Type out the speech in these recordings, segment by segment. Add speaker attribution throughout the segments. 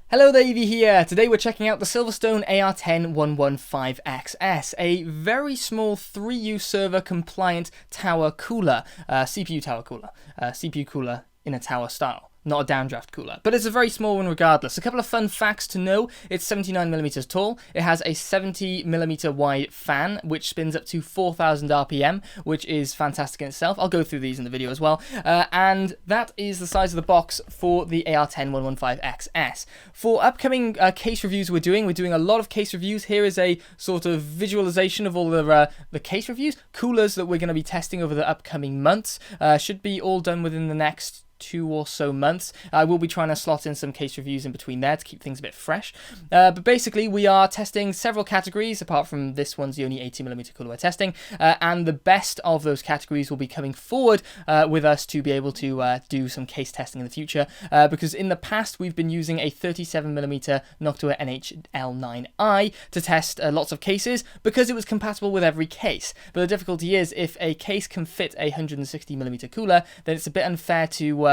Speaker 1: Hello there, Evie here. Today we're checking out the SilverStone AR10-115XS, a very small 3U server compliant tower cooler, CPU tower cooler, CPU cooler in a tower style. Not a downdraft cooler, but it's a very small one regardless. A couple of fun facts to know: it's 79mm tall, it has a 70mm wide fan, which spins up to 4,000 RPM, which is fantastic in itself. I'll go through these in the video as well. And that is the size of the box for the AR10-115XS. For upcoming case reviews we're doing a lot of case reviews. Here is a sort of visualization of all the case reviews, coolers that we're going to be testing over the upcoming months. Should be all done within the next 2 or so months. I will be trying to slot in some case reviews in between there to keep things a bit fresh. But basically, we are testing several categories, apart from this one's the only 80mm cooler we're testing, and the best of those categories will be coming forward with us to be able to do some case testing in the future, because in the past we've been using a 37mm Noctua NHL9i to test lots of cases because it was compatible with every case. But the difficulty is, if a case can fit a 160mm cooler, then it's a bit unfair to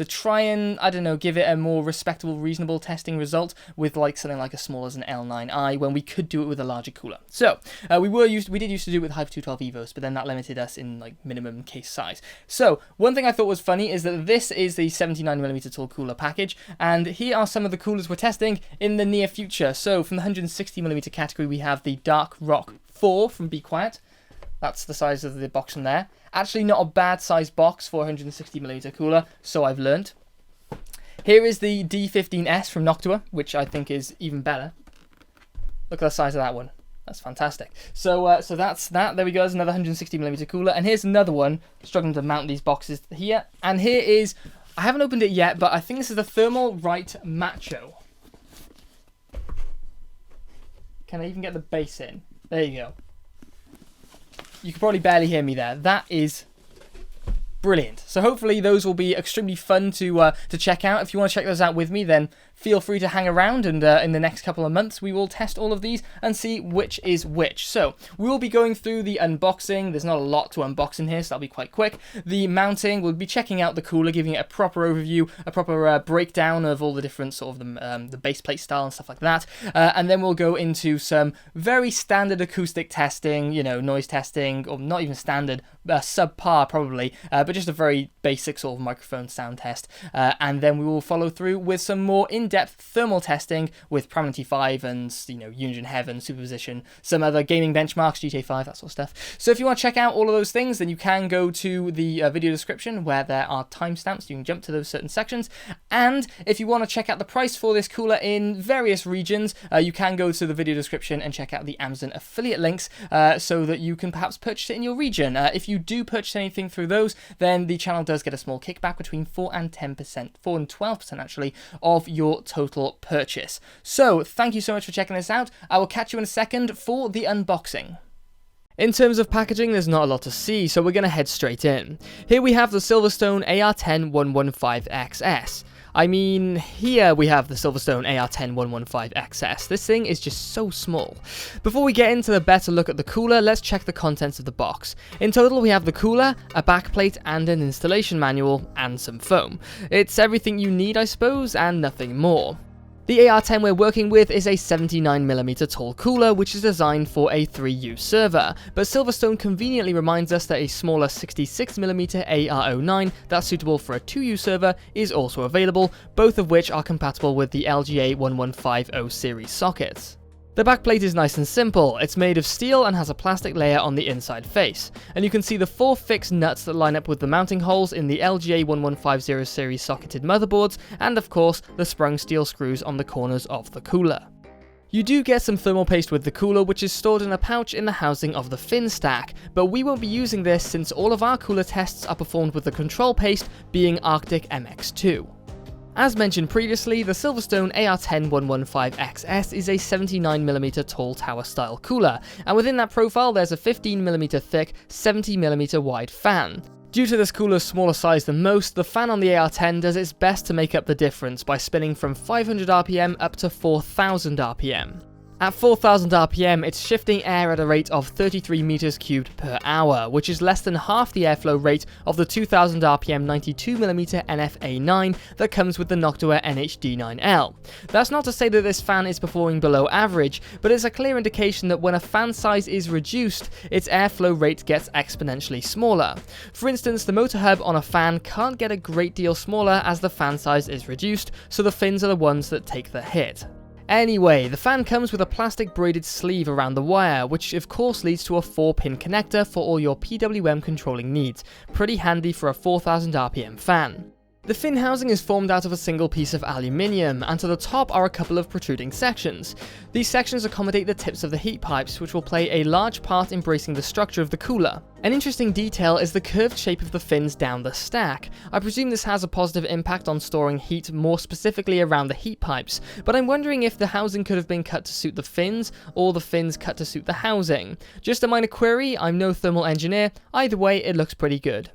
Speaker 1: try and, I don't know, give it a more respectable, reasonable testing result with like something like as small as an L9i when we could do it with a larger cooler. So we did used to do it with Hyper 212 Evos, but then that limited us in like minimum case size. So one thing I thought was funny is that this is the 79mm tall cooler package, and here are some of the coolers we're testing in the near future. So from the 160mm category, we have the Dark Rock 4 from Be Quiet. That's the size of the box from there. Actually not a bad sized box for a 160mm cooler, so I've learned. Here is the D15S from Noctua, which I think is even better. Look at the size of that one. That's fantastic. So that's that. There we go. There's another 160mm cooler. And here's another one. Struggling to mount these boxes here. And here is, I haven't opened it yet, but I think this is the Thermaltake Macho. Can I even get the base in? There you go. You can probably barely hear me there. That is brilliant. So hopefully those will be extremely fun to check out. If you want to check those out with me, then feel free to hang around, and in the next couple of months we will test all of these and see which is which. So we will be going through the unboxing. There's not a lot to unbox in here, so that'll be quite quick. The mounting, we'll be checking out the cooler, giving it a proper overview, a proper breakdown of all the different sort of the base plate style and stuff like that. And then we'll go into some very standard acoustic testing, you know, noise testing, or not even standard, subpar probably, but just a very basic sort of microphone sound test. And then we will follow through with some more in-depth thermal testing with Prominency 5 and, you know, Unison Heaven, Superposition, some other gaming benchmarks, GTA 5, that sort of stuff. So if you want to check out all of those things, then you can go to the video description where there are timestamps. You can jump to those certain sections. And if you want to check out the price for this cooler in various regions, you can go to the video description and check out the Amazon affiliate links so that you can perhaps purchase it in your region. If you do purchase anything through those, then the channel does get a small kickback between 4 and 12% actually of your total purchase. So thank you so much for checking this out. I will catch you in a second for the unboxing. In terms of packaging, there's not a lot to see, so we're going to head straight in. Here we have the SilverStone AR10-115XS. I mean, here we have the SilverStone AR10-115XS. This thing is just so small. Before we get into the better look at the cooler, let's check the contents of the box. In total, we have the cooler, a backplate, and an installation manual, and some foam. It's everything you need, I suppose, and nothing more. The AR10 we're working with is a 79mm tall cooler, which is designed for a 3U server, but SilverStone conveniently reminds us that a smaller 66mm AR09 that's suitable for a 2U server is also available, both of which are compatible with the EVGA 1150 series sockets. The backplate is nice and simple. It's made of steel and has a plastic layer on the inside face, and you can see the 4 fixed nuts that line up with the mounting holes in the EVGA 1150 series socketed motherboards, and of course the sprung steel screws on the corners of the cooler. You do get some thermal paste with the cooler, which is stored in a pouch in the housing of the fin stack, but we won't be using this since all of our cooler tests are performed with the control paste being Arctic MX2. As mentioned previously, the SilverStone AR10-115XS is a 79mm tall tower style cooler, and within that profile there's a 15mm thick, 70mm wide fan. Due to this cooler's smaller size than most, the fan on the AR10 does its best to make up the difference by spinning from 500 RPM up to 4000 RPM. At 4000 RPM, it's shifting air at a rate of 33 meters cubed per hour, which is less than half the airflow rate of the 2000 RPM 92mm NFA9 that comes with the Noctua NHD9L. That's not to say that this fan is performing below average, but it's a clear indication that when a fan size is reduced, its airflow rate gets exponentially smaller. For instance, the motor hub on a fan can't get a great deal smaller as the fan size is reduced, so the fins are the ones that take the hit. Anyway, the fan comes with a plastic braided sleeve around the wire, which of course leads to a 4-pin connector for all your PWM controlling needs. Pretty handy for a 4000 RPM fan. The fin housing is formed out of a single piece of aluminium, and to the top are a couple of protruding sections. These sections accommodate the tips of the heat pipes, which will play a large part in bracing the structure of the cooler. An interesting detail is the curved shape of the fins down the stack. I presume this has a positive impact on storing heat more specifically around the heat pipes, but I'm wondering if the housing could have been cut to suit the fins, or the fins cut to suit the housing. Just a minor query, I'm no thermal engineer, either way it looks pretty good.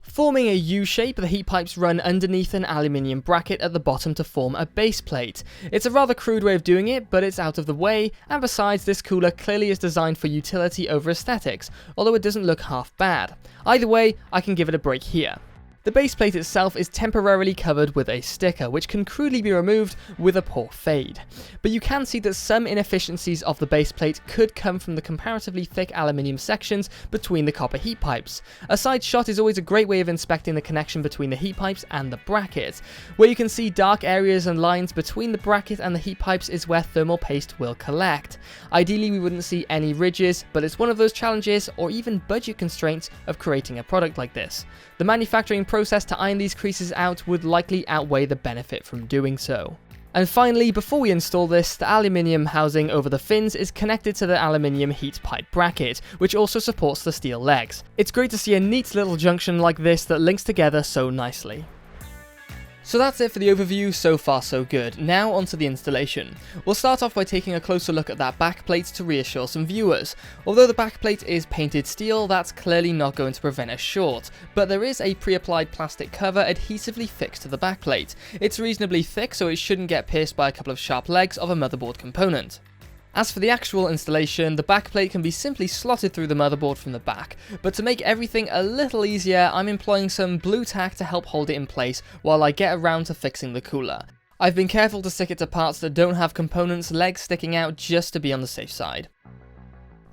Speaker 1: Forming a U-shape, the heat pipes run underneath an aluminium bracket at the bottom to form a base plate. It's a rather crude way of doing it, but it's out of the way, and besides, this cooler clearly is designed for utility over aesthetics, although it doesn't look half bad. Either way, I can give it a break here. The base plate itself is temporarily covered with a sticker, which can crudely be removed with a poor fade. But you can see that some inefficiencies of the base plate could come from the comparatively thick aluminium sections between the copper heat pipes. A side shot is always a great way of inspecting the connection between the heat pipes and the bracket. Where you can see dark areas and lines between the bracket and the heat pipes is where thermal paste will collect. Ideally we wouldn't see any ridges, but it's one of those challenges or even budget constraints of creating a product like this. The manufacturing process to iron these creases out would likely outweigh the benefit from doing so. And finally, before we install this, the aluminium housing over the fins is connected to the aluminium heat pipe bracket, which also supports the steel legs. It's great to see a neat little junction like this that links together so nicely. So that's it for the overview, so far so good. Now onto the installation. We'll start off by taking a closer look at that backplate to reassure some viewers. Although the backplate is painted steel, that's clearly not going to prevent a short, but there is a pre-applied plastic cover adhesively fixed to the backplate. It's reasonably thick, so it shouldn't get pierced by a couple of sharp legs of a motherboard component. As for the actual installation, the backplate can be simply slotted through the motherboard from the back, but to make everything a little easier, I'm employing some blue tack to help hold it in place while I get around to fixing the cooler. I've been careful to stick it to parts that don't have components' legs sticking out just to be on the safe side.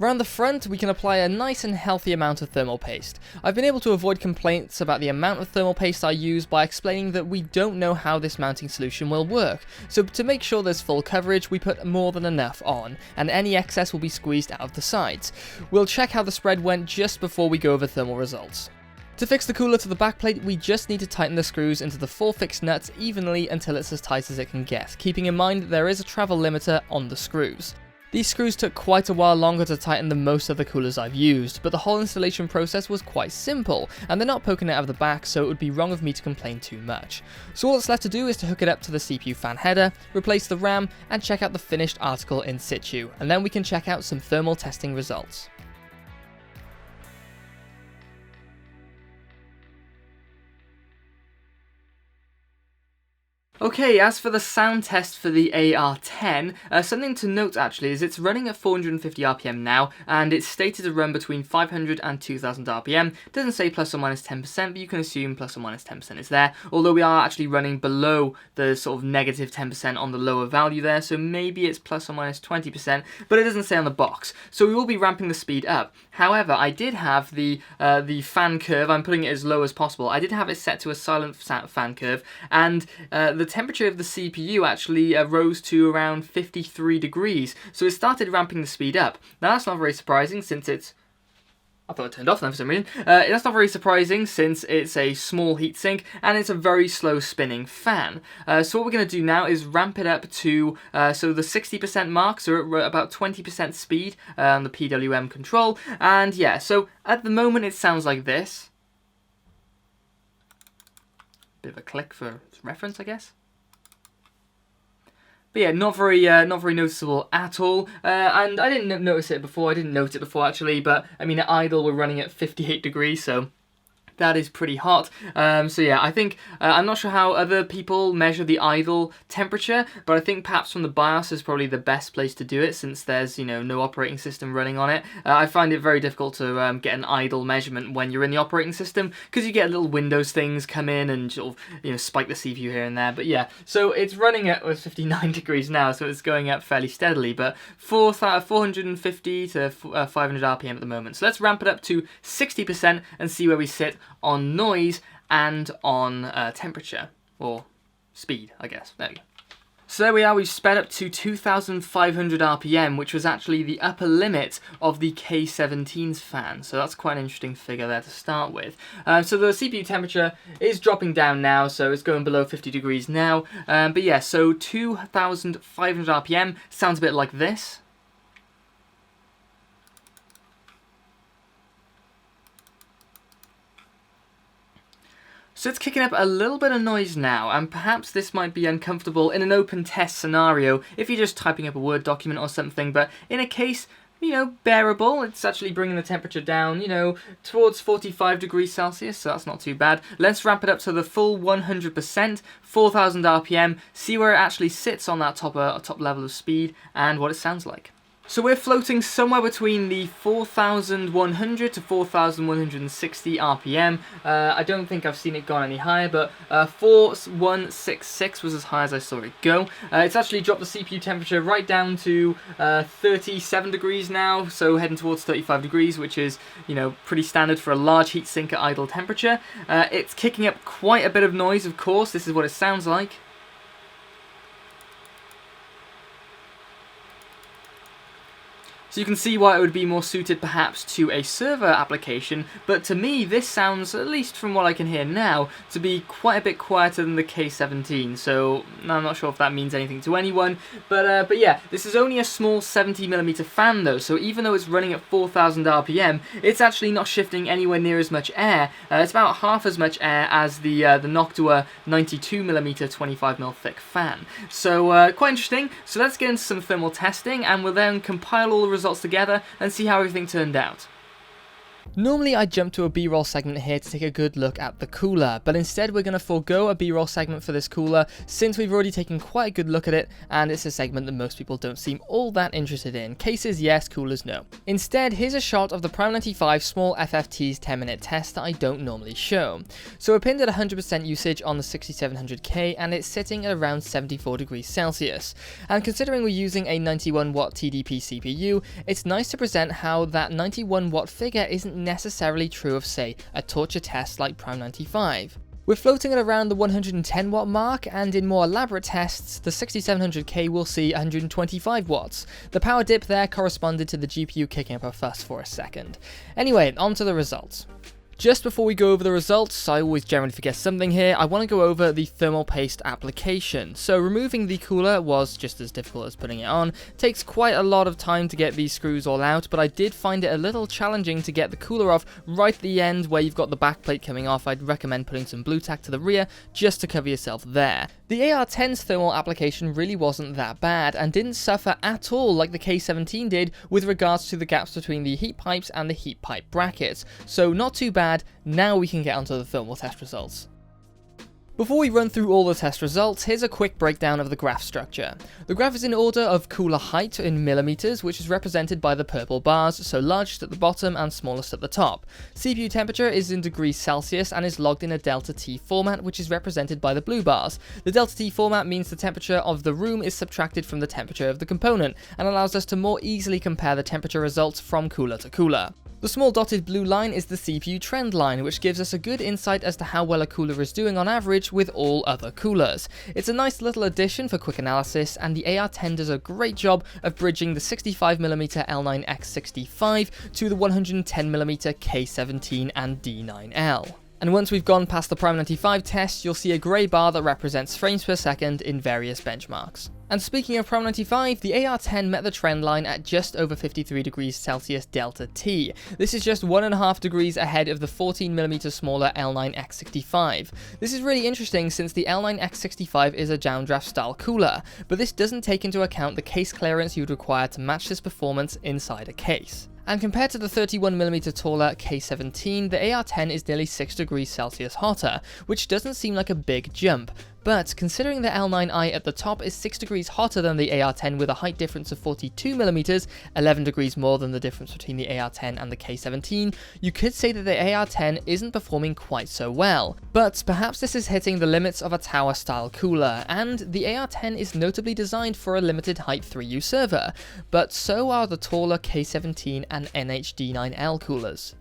Speaker 1: Round the front, we can apply a nice and healthy amount of thermal paste. I've been able to avoid complaints about the amount of thermal paste I use by explaining that we don't know how this mounting solution will work, so to make sure there's full coverage, we put more than enough on, and any excess will be squeezed out of the sides. We'll check how the spread went just before we go over thermal results. To fix the cooler to the backplate, we just need to tighten the screws into the 4 fixed nuts evenly until it's as tight as it can get, keeping in mind that there is a travel limiter on the screws. These screws took quite a while longer to tighten than most of the coolers I've used, but the whole installation process was quite simple, and they're not poking out of the back, so it would be wrong of me to complain too much. So all that's left to do is to hook it up to the CPU fan header, replace the RAM, and check out the finished article in situ, and then we can check out some thermal testing results. Okay, as for the sound test for the AR10, something to note actually is it's running at 450 RPM now, and it's stated to run between 500 and 2000 RPM. It doesn't say plus or minus 10%, but you can assume plus or minus 10% is there, although we are actually running below the sort of negative 10% on the lower value there, so maybe it's plus or minus 20%, but it doesn't say on the box. So we will be ramping the speed up. However, I did have the fan curve, I'm putting it as low as possible, I did have it set to a silent fan curve, and the temperature of the CPU actually rose to around 53 degrees, so it started ramping the speed up. Now that's not very surprising since it's... I thought it turned off then for some reason. That's not very surprising since it's a small heatsink and it's a very slow spinning fan. So what we're going to do now is ramp it up to so the 60% mark, so at about 20% speed on the PWM control. And yeah, so at the moment it sounds like this. Bit of a click for reference, I guess. But yeah, not very noticeable at all. And I didn't notice it before. I didn't note it before actually. But I mean, at idle we're running at 58 degrees, so That is pretty hot. So yeah, I think, I'm not sure how other people measure the idle temperature, but I think perhaps from the BIOS is probably the best place to do it, since there's, you know, no operating system running on it. I find it very difficult to get an idle measurement when you're in the operating system, because you get little Windows things come in and sort of, you know, spike the CPU here and there. But yeah, so it's running at 59 degrees now, so it's going up fairly steadily, but 450 to 500 RPM at the moment. So let's ramp it up to 60% and see where we sit on noise and on temperature, or speed, I guess. There we go. So there we are, we've sped up to 2,500 RPM, which was actually the upper limit of the K17's fan. So that's quite an interesting figure there to start with. So the CPU temperature is dropping down now, so it's going below 50 degrees now. But yeah, so 2,500 RPM sounds a bit like this. So it's kicking up a little bit of noise now, and perhaps this might be uncomfortable in an open test scenario if you're just typing up a Word document or something, but in a case, you know, bearable. It's actually bringing the temperature down, you know, towards 45 degrees Celsius, so that's not too bad. Let's ramp it up to the full 100%, 4,000 RPM, see where it actually sits on that top level of speed, and what it sounds like. So we're floating somewhere between the 4,100 to 4,160 RPM. I don't think I've seen it gone any higher, but 4,166 was as high as I saw it go. It's actually dropped the CPU temperature right down to 37 degrees now, so heading towards 35 degrees, which is, you know, pretty standard for a large heatsink at idle temperature. It's kicking up quite a bit of noise, of course. This is what it sounds like. So you can see why it would be more suited perhaps to a server application, but to me this sounds, at least from what I can hear now, to be quite a bit quieter than the K17, so I'm not sure if that means anything to anyone, but yeah, this is only a small 70mm fan though, so even though it's running at 4,000 RPM, it's actually not shifting anywhere near as much air. It's about half as much air as the Noctua 92mm 25mm thick fan. So quite interesting. So let's get into some thermal testing, and we'll then compile all the results together and see how everything turned out. Normally I'd jump to a B-roll segment here to take a good look at the cooler, but instead we're going to forego a B-roll segment for this cooler since we've already taken quite a good look at it, and it's a segment that most people don't seem all that interested in. Cases yes, coolers no. Instead, here's a shot of the Prime 95 small FFT's 10-minute test that I don't normally show. So we're pinned at 100% usage on the 6700K, and it's sitting at around 74 degrees Celsius. And considering we're using a 91 watt TDP CPU, it's nice to present how that 91 watt figure isn't necessarily true of, say, a torture test like Prime 95. We're floating at around the 110 watt mark, and in more elaborate tests, the 6700K will see 125 watts. The power dip there corresponded to the GPU kicking up a fuss for a second. Anyway, on to the results. Just before we go over the results, I always generally forget something here. I want to go over the thermal paste application. So removing the cooler was just as difficult as putting it on. It takes quite a lot of time to get these screws all out, but I did find it a little challenging to get the cooler off right at the end where you've got the back plate coming off. I'd recommend putting some blue tack to the rear just to cover yourself there. The AR10's thermal application really wasn't that bad and didn't suffer at all like the K17 did with regards to the gaps between the heat pipes and the heat pipe brackets. So not too bad. Now we can get onto the thermal test results. Before we run through all the test results, here's a quick breakdown of the graph structure. The graph is in order of cooler height in millimeters, which is represented by the purple bars, so largest at the bottom and smallest at the top. CPU temperature is in degrees Celsius and is logged in a delta T format, which is represented by the blue bars. The delta T format means the temperature of the room is subtracted from the temperature of the component, and allows us to more easily compare the temperature results from cooler to cooler. The small dotted blue line is the CPU trend line, which gives us a good insight as to how well a cooler is doing on average with all other coolers. It's a nice little addition for quick analysis, and the AR10 does a great job of bridging the 65mm L9X65 to the 110mm K17 and D9L. And once we've gone past the Prime 95 test, you'll see a grey bar that represents frames per second in various benchmarks. And speaking of Prime 95, the AR10 met the trend line at just over 53 degrees Celsius delta T. This is just 1.5 degrees ahead of the 14mm smaller L9X65. This is really interesting since the L9X65 is a downdraft style cooler, but this doesn't take into account the case clearance you would require to match this performance inside a case. And compared to the 31mm taller K17, the AR10 is nearly 6 degrees Celsius hotter, which doesn't seem like a big jump. But considering the L9i at the top is 6 degrees hotter than the AR10 with a height difference of 42mm, 11 degrees more than the difference between the AR10 and the K17, you could say that the AR10 isn't performing quite so well. But perhaps this is hitting the limits of a tower style cooler, and the AR10 is notably designed for a limited height 3U server, but so are the taller K17 and NH-D9L coolers.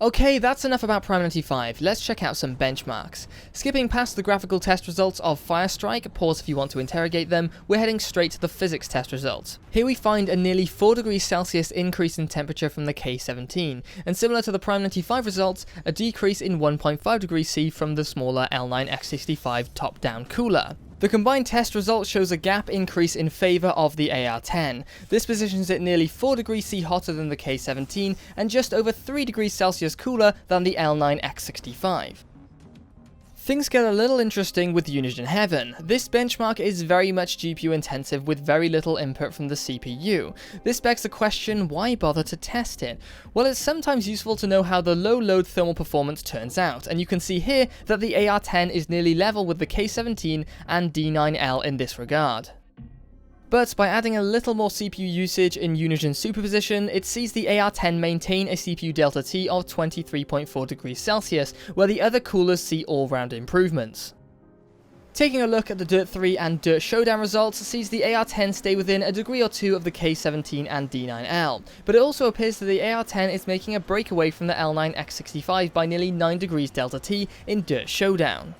Speaker 1: Okay, that's enough about Prime 95, let's check out some benchmarks. Skipping past the graphical test results of Firestrike, pause if you want to interrogate them, we're heading straight to the physics test results. Here we find a nearly 4 degrees Celsius increase in temperature from the K17, and similar to the Prime 95 results, a decrease in 1.5 degrees C from the smaller L9X65 top-down cooler. The combined test result shows a gap increase in favour of the AR10. This positions it nearly 4 degrees C hotter than the K17 and just over 3 degrees Celsius cooler than the L9X65. Things get a little interesting with Unison Heaven. This benchmark is very much GPU intensive with very little input from the CPU. This begs the question, why bother to test it? Well, it's sometimes useful to know how the low load thermal performance turns out, and you can see here that the AR10 is nearly level with the K17 and D9L in this regard. But by adding a little more CPU usage in Unison superposition, it sees the AR10 maintain a CPU delta T of 23.4 degrees Celsius, where the other coolers see all-round improvements. Taking a look at the Dirt 3 and Dirt Showdown results sees the AR10 stay within a degree or two of the K17 and D9L, but it also appears that the AR10 is making a breakaway from the L9X65 by nearly 9 degrees delta T in Dirt Showdown.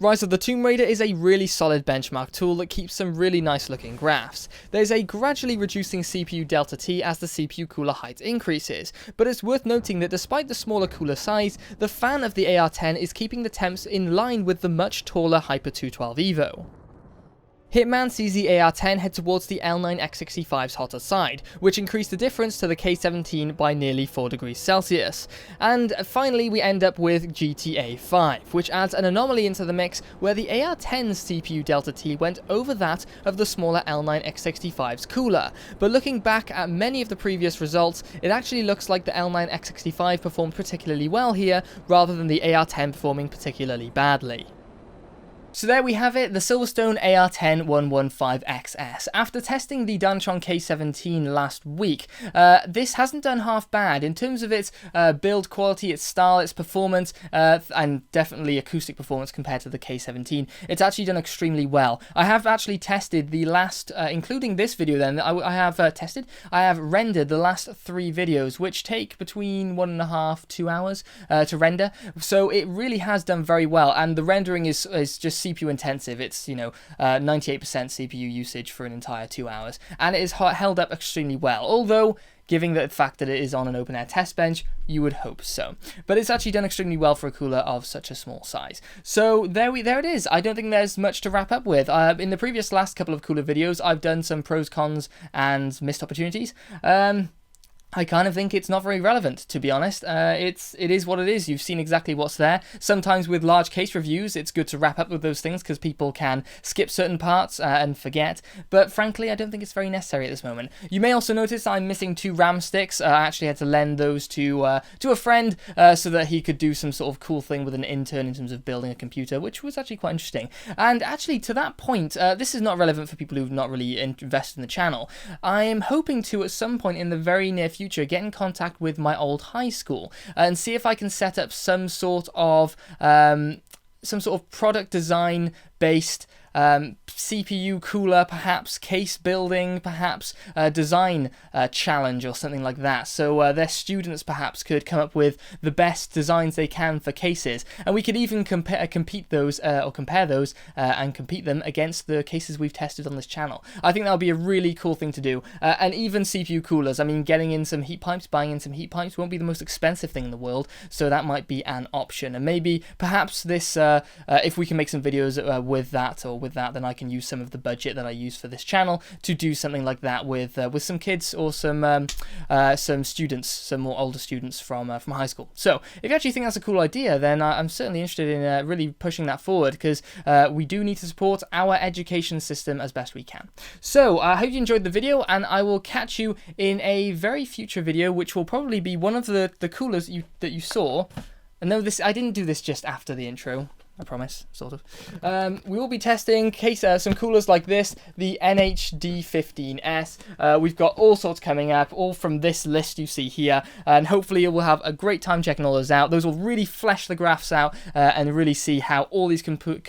Speaker 1: Rise of the Tomb Raider is a really solid benchmark tool that keeps some really nice looking graphs. There's a gradually reducing CPU delta T as the CPU cooler height increases, but it's worth noting that despite the smaller cooler size, the fan of the AR10 is keeping the temps in line with the much taller Hyper 212 Evo. Hitman sees the AR10 head towards the L9X65's hotter side, which increased the difference to the K17 by nearly 4 degrees Celsius. And finally we end up with GTA 5, which adds an anomaly into the mix where the AR10's CPU delta T went over that of the smaller L9X65's cooler. But looking back at many of the previous results, it actually looks like the L9X65 performed particularly well here, rather than the AR10 performing particularly badly. So there we have it, the SilverStone AR10-115XS. After testing the Dantron K17 last week, this hasn't done half bad in terms of its build quality, its style, its performance, and definitely acoustic performance compared to the K17. It's actually done extremely well. I have actually tested the last, including this video then, I have rendered the last 3 videos, which take between 1.5 to 2 hours to render. So it really has done very well, and the rendering is just CPU intensive. It's 98% CPU usage for an entire 2 hours, and it is held up extremely well, although given the fact that it is on an open air test bench, you would hope so. But it's actually done extremely well for a cooler of such a small size. So there it is. I don't think there's much to wrap up with. In the previous last couple of cooler videos, I've done some pros, cons, and missed opportunities. I kind of think it's not very relevant, to be honest. It is what it is. You've seen exactly what's there. Sometimes with large case reviews, it's good to wrap up with those things because people can skip certain parts and forget. But frankly, I don't think it's very necessary at this moment. You may also notice I'm missing 2 RAM sticks. I actually had to lend those to a friend so that he could do some sort of cool thing with an intern in terms of building a computer, which was actually quite interesting. And actually, to that point, this is not relevant for people who've not really invested in the channel. I am hoping to, at some point in the very near future, get in contact with my old high school and see if I can set up some sort of product design based CPU cooler, perhaps case building, perhaps design challenge or something like that. So their students perhaps could come up with the best designs they can for cases, and we could even compare those and compete them against the cases we've tested on this channel. I think that would be a really cool thing to do. And even CPU coolers. I mean, getting in some heat pipes, buying in some heat pipes won't be the most expensive thing in the world, so that might be an option. And maybe, perhaps this, if we can make some videos with that or with that, then I can use some of the budget that I use for this channel to do something like that with some kids or some students, some more older students from high school. So if you actually think that's a cool idea, then I'm certainly interested in really pushing that forward, because we do need to support our education system as best we can. So I hope you enjoyed the video, and I will catch you in a very future video, which will probably be one of the coolers that you saw. And no, I didn't do this just after the intro, I promise, sort of. We will be testing some coolers like this, the NHD15S. We've got all sorts coming up, all from this list you see here, and hopefully you will have a great time checking all those out. Those will really flesh the graphs out and really see how all these CPU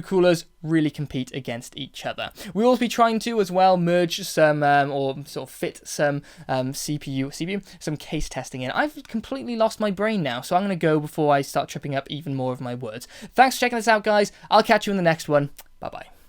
Speaker 1: coolers really compete against each other. We will be trying to as well merge some or sort of fit some some case testing in. I've completely lost my brain now, so I'm going to go before I start tripping up even more of my words. Thanks for checking this out, guys. I'll catch you in the next one. Bye bye.